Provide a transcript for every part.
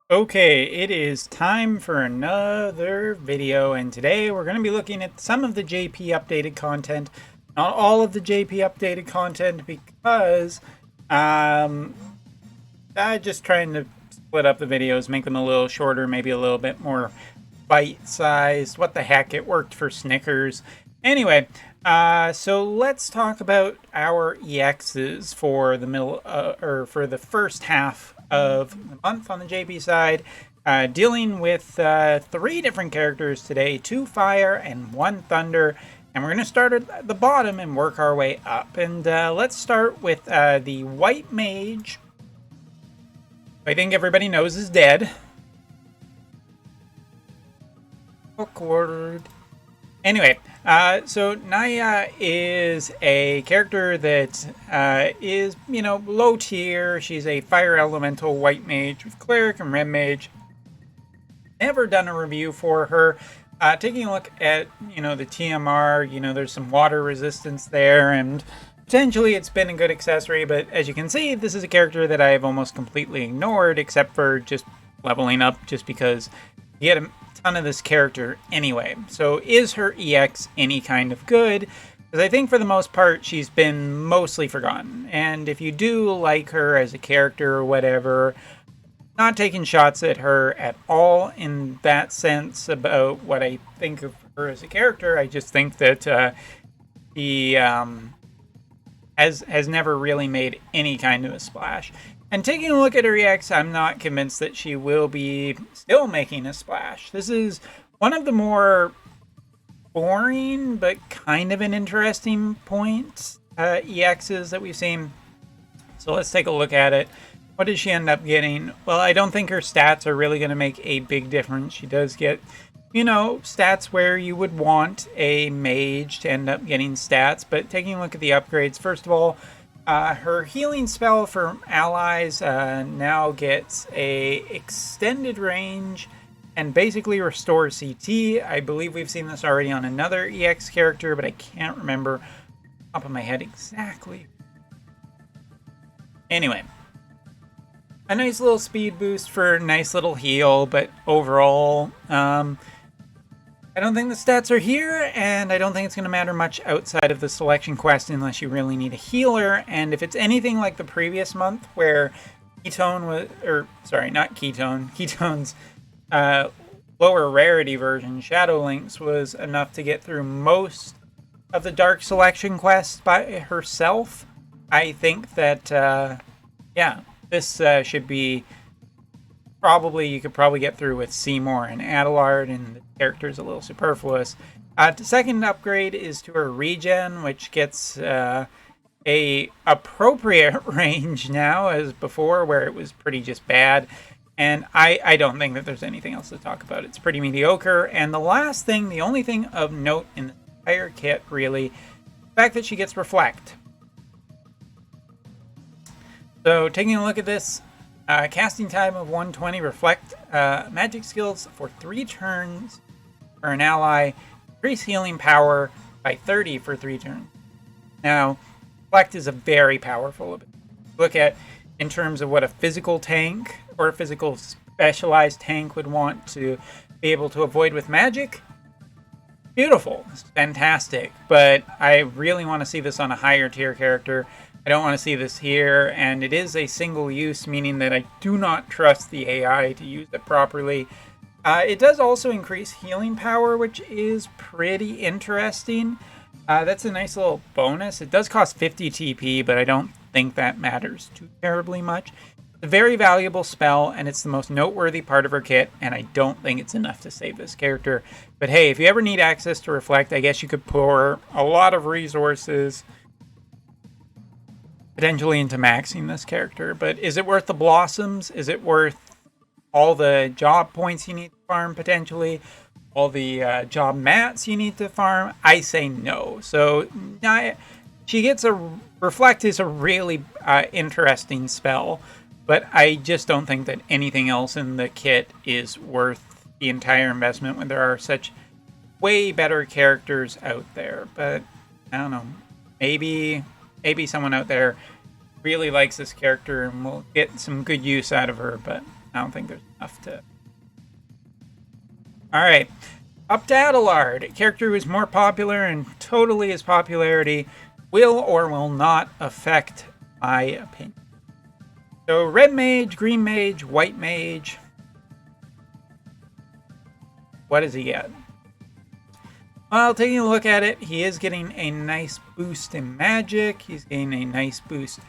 Okay, it is time for another video, and today we're going to be looking at some of the JP updated content, not all of the JP updated content, because I'm just trying to split up the videos, make them a little shorter, maybe a little bit more bite-sized. What the heck, it worked for Snickers. Anyway, so let's talk about our EXs for the middle, or for the first half of the month on the JP side. Dealing with 3 different characters today, 2 fire and 1 thunder. And we're going to start at the bottom and work our way up. And let's start with the white mage. I think everybody knows is dead. Awkward. Anyway, so Naiah is a character that is, low tier. She's a fire elemental white mage with cleric and red mage. Never done a review for her. Taking a look at, the TMR, there's some water resistance there, and potentially it's been a good accessory, but as you can see, this is a character that I have almost completely ignored, except for just leveling up, just because you get a ton of this character anyway. So is her EX any kind of good? Because I think for the most part, she's been mostly forgotten. And if you do like her as a character or whatever, not taking shots at her at all in that sense about what I think of her as a character. I just think that he has never really made any kind of a splash. And taking a look at her EX, I'm not convinced that she will be still making a splash. This is one of the more boring, but kind of an interesting point EXs that we've seen. So let's take a look at it. What does she end up getting? Well, I don't think her stats are really going to make a big difference. She does get, stats where you would want a mage to end up getting stats. But taking a look at the upgrades, first of all, her healing spell for allies now gets a extended range and basically restores CT. I believe we've seen this already on another EX character, but I can't remember off the top of my head exactly. Anyway, a nice little speed boost for a nice little heal, but overall, I don't think the stats are here, and I don't think it's going to matter much outside of the selection quest unless you really need a healer. And if it's anything like the previous month where Ketone was, or sorry, not Ketone, Ketone's lower rarity version, Shadow Links, was enough to get through most of the dark selection quests by herself, I think that, this should be you could probably get through with Seymour and Adelard, and the character's a little superfluous. The second upgrade is to her regen, which gets a appropriate range now as before, where it was pretty just bad. And I don't think that there's anything else to talk about. It's pretty mediocre. And the last thing, the only thing of note in the entire kit, really, the fact that she gets Reflect. So taking a look at this, casting time of 120, Reflect magic skills for 3 turns for an ally, increase healing power by 30 for 3 turns. Now, Reflect is a very powerful ability. Look at in terms of what a physical tank or a physical specialized tank would want to be able to avoid with magic. Beautiful, it's fantastic, but I really want to see this on a higher tier character. I don't want to see this here, and it is a single use, meaning that I do not trust the AI to use it properly. It does also increase healing power, which is pretty interesting. That's a nice little bonus. It does cost 50 TP, but I don't think that matters too terribly much. It's a very valuable spell, and it's the most noteworthy part of her kit, and I don't think it's enough to save this character. But hey, if you ever need access to Reflect, I guess you could pour a lot of resources potentially into maxing this character. But is it worth the blossoms? Is it worth all the job points you need to farm potentially? All the job mats you need to farm? I say no. So she gets a Reflect is a really interesting spell, but I just don't think that anything else in the kit is worth the entire investment when there are such way better characters out there. But I don't know. Maybe someone out there really likes this character and will get some good use out of her, but I don't think there's enough to... Alright, up to Adelard. A character who is more popular, and totally his popularity will or will not affect my opinion. So red mage, green mage, white mage. What does he get? Well, taking a look at it, he is getting a nice boost in magic. He's getting a nice boost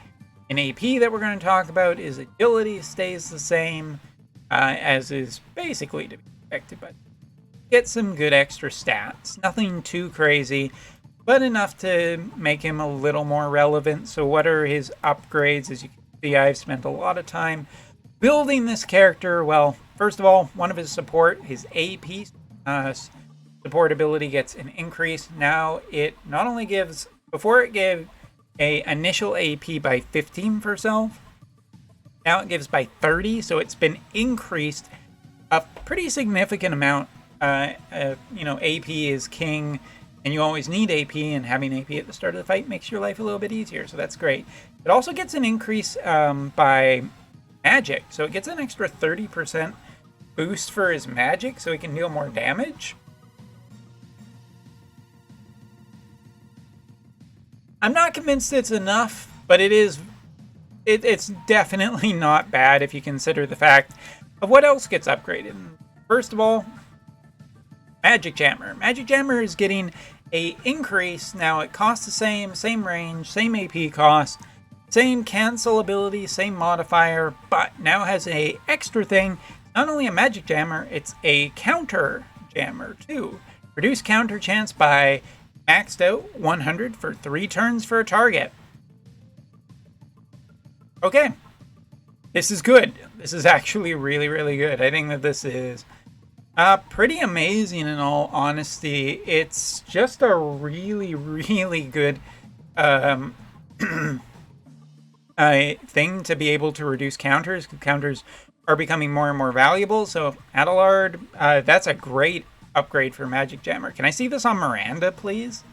in AP that we're going to talk about. His agility stays the same, as is basically to be expected, but get some good extra stats. Nothing too crazy, but enough to make him a little more relevant. So what are his upgrades? As you can see, I've spent a lot of time building this character. Well, first of all, one of his support, his AP support ability gets an increase. Now it not only gives, before it gave a initial AP by 15 for self, now it gives by 30, so it's been increased a pretty significant amount. You know, AP is king, and you always need AP, and having AP at the start of the fight makes your life a little bit easier, so that's great. It also gets an increase by magic, so it gets an extra 30% boost for his magic, so he can deal more damage. I'm not convinced it's enough, but it's definitely not bad if you consider the fact of what else gets upgraded. First of all, Magic Jammer. Magic Jammer is getting a increase. Now it costs the same range, same AP cost, same cancel ability, same modifier, but now has a extra thing. Not only a Magic Jammer, it's a counter jammer too. Reduce counter chance by maxed out 100 for 3 turns for a target. Okay. This is good. This is actually really, really good. I think that this is pretty amazing in all honesty. It's just a really, really good thing to be able to reduce counters. Counters are becoming more and more valuable. So Adelard, that's a great upgrade for Magic Jammer. Can I see this on Miranda, please?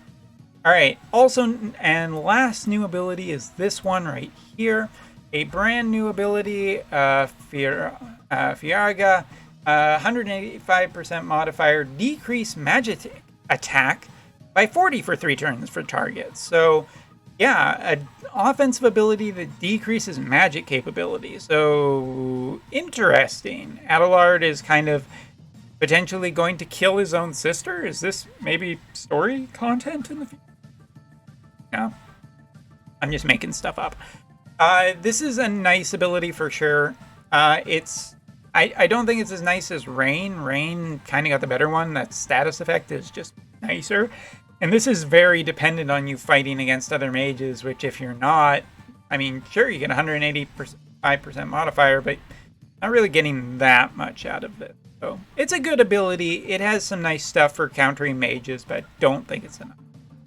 Alright, also, and last new ability is this one right here. A brand new ability, Fiarga, 185% modifier, decrease magic attack by 40 for 3 turns for targets. So, yeah, an offensive ability that decreases magic capability. So, interesting. Adelard is kind of potentially going to kill his own sister? Is this maybe story content in the future? No? I'm just making stuff up. This is a nice ability for sure. I don't think it's as nice as Rain. Rain kind of got the better one. That status effect is just nicer. And this is very dependent on you fighting against other mages, which if you're not, I mean, sure, you get 185% modifier, but not really getting that much out of it. So it's a good ability. It has some nice stuff for countering mages, but I don't think it's enough.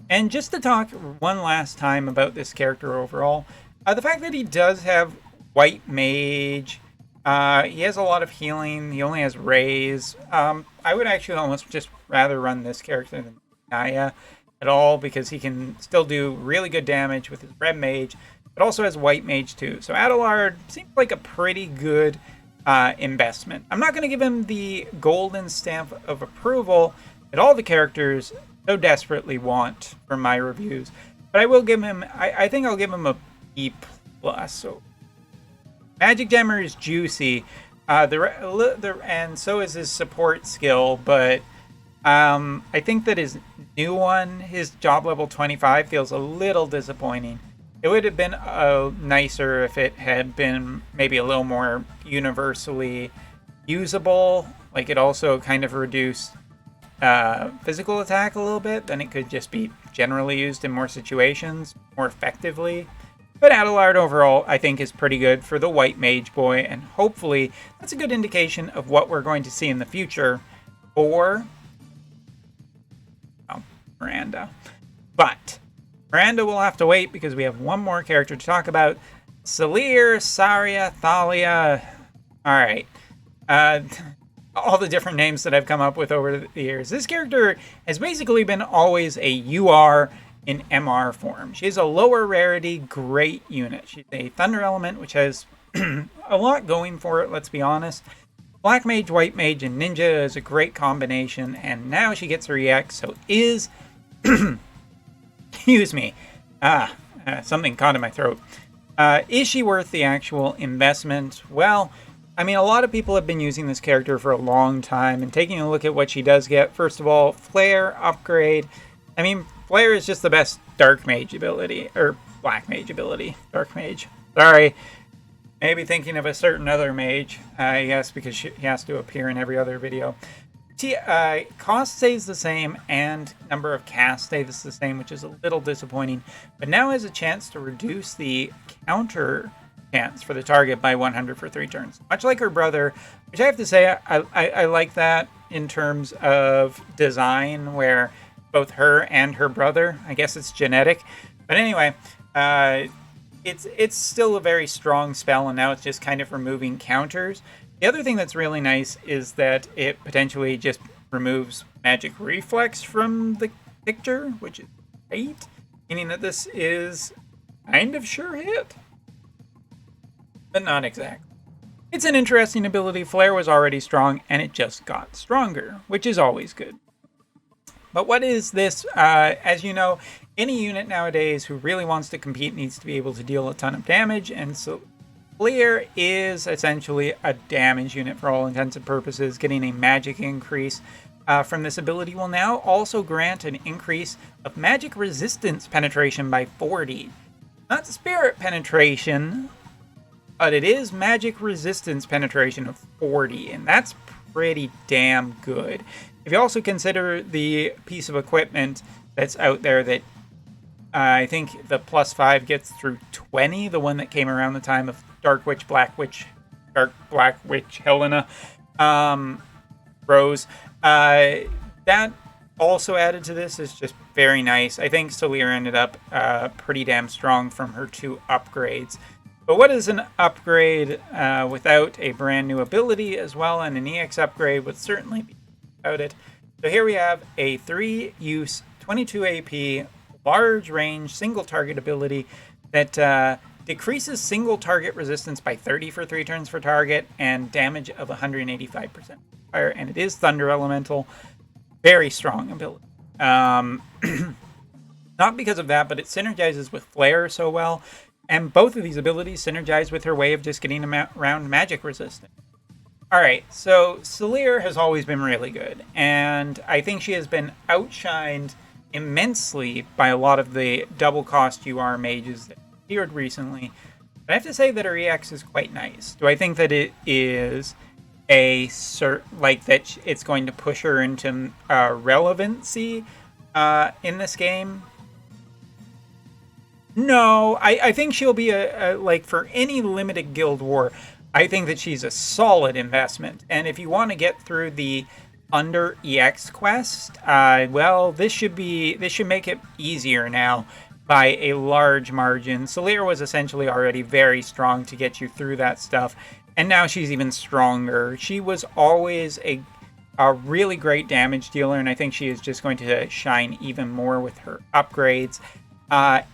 And just to talk one last time about this character overall, the fact that he does have white mage, he has a lot of healing, he only has raise. I would actually almost just rather run this character than Naiah at all, because he can still do really good damage with his red mage, but also has white mage too. So Adelard seems like a pretty good investment. I'm not going to give him the golden stamp of approval that all the characters so desperately want from my reviews, but I will give him, I think I'll give him a B+. So Magic Jammer is juicy, and so is his support skill, but I think that his new one, his job level 25, feels a little disappointing. It would have been nicer if it had been maybe a little more universally usable. Like it also kind of reduced physical attack a little bit. Then it could just be generally used in more situations more effectively. But Adelard overall, I think, is pretty good for the white mage boy, and hopefully that's a good indication of what we're going to see in the future for Miranda. But Miranda will have to wait because we have one more character to talk about. Salire, Saria, Thalia. Alright. All the different names that I've come up with over the years. This character has basically been always a UR in MR form. She's a lower rarity, great unit. She's a Thunder Element, which has a lot going for it, let's be honest. Black Mage, White Mage, and Ninja is a great combination, and now she gets her EX, so is... excuse me. Something caught in my throat. Is she worth the actual investment? Well, I mean, a lot of people have been using this character for a long time, and taking a look at what she does get, first of all, Flare upgrade. I mean, Flare is just the best Dark Mage ability, or Black Mage ability. Dark Mage. Sorry. Maybe thinking of a certain other mage, I guess, because she has to appear in every other video. Cost stays the same, and number of casts stays the same, which is a little disappointing, but now has a chance to reduce the counter chance for the target by 100 for 3 turns. Much like her brother, which I have to say, I like that in terms of design, where both her and her brother, I guess it's genetic, but anyway, it's still a very strong spell, and now it's just kind of removing counters. The other thing that's really nice is that it potentially just removes magic reflex from the picture, which is great, meaning that this is kind of sure hit, but not exactly. It's an interesting ability. Flare was already strong, and it just got stronger, which is always good. But what is this? As you know, any unit nowadays who really wants to compete needs to be able to deal a ton of damage, and so Salire is essentially a damage unit for all intents and purposes. Getting a magic increase from this ability will now also grant an increase of magic resistance penetration by 40. Not spirit penetration, but it is magic resistance penetration of 40, and that's pretty damn good. If you also consider the piece of equipment that's out there that I think the +5 gets through 20, the one that came around the time of Dark Black Witch, Helena, Rose, that also added to this is just very nice. I think Salire ended up pretty damn strong from her 2 upgrades. But what is an upgrade without a brand new ability as well, and an EX upgrade would certainly be without it. So here we have a 3-use, 22 AP, large range, single target ability that decreases single target resistance by 30 for 3 turns for target, and damage of 185% fire, and it is Thunder Elemental. Very strong ability. Not because of that, but it synergizes with Flare so well. And both of these abilities synergize with her way of just getting around magic resistance. Alright, so Salire has always been really good, and I think she has been outshined immensely by a lot of the double cost UR mages that appeared recently. But I have to say that her EX is quite nice. Do I think that it is that it's going to push her into relevancy in this game? No, I think she'll be like for any limited guild war, I think that she's a solid investment. And if you want to get through the under EX quest, well, this should make it easier now by a large margin. Salire was essentially already very strong to get you through that stuff, and now she's even stronger. She was always a really great damage dealer, and I think she is just going to shine even more with her upgrades. I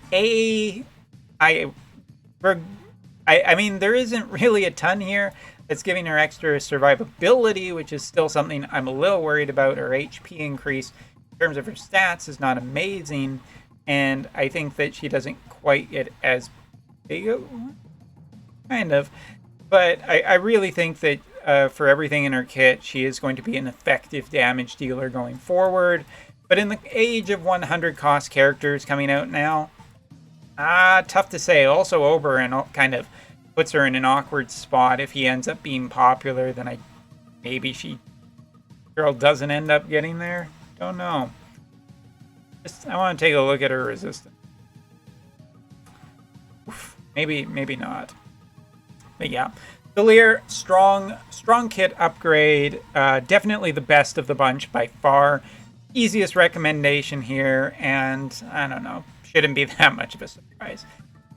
mean, there isn't really a ton here that's giving her extra survivability, which is still something I'm a little worried about. Her HP increase in terms of her stats is not amazing, and I think that she doesn't quite get as big of one, kind of. But I really think that for everything in her kit, she is going to be an effective damage dealer going forward. But in the age of 100 cost characters coming out now, tough to say. Also, Oberon kind of puts her in an awkward spot. If he ends up being popular, then maybe girl doesn't end up getting there. Don't know. I want to take a look at her resistance. Oof, maybe not. But yeah, Salire, strong kit upgrade. Definitely the best of the bunch by far. Easiest recommendation here, and I don't know, shouldn't be that much of a surprise.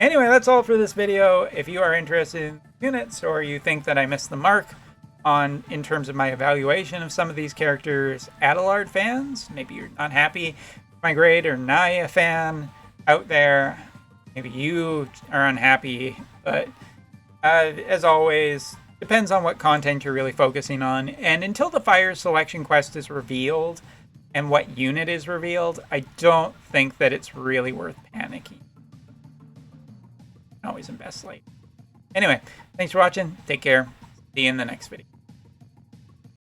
Anyway, that's all for this video. If you are interested in units, or you think that I missed the mark in terms of my evaluation of some of these characters, Adelard fans, maybe you're not happy with my grade, or Naiah fan out there, maybe you are unhappy, but As always, depends on what content you're really focusing on. And until the fire selection quest is revealed and what unit is revealed, I don't think that it's really worth panicking. Always invest late. Anyway, thanks for watching. Take care. See you in the next video.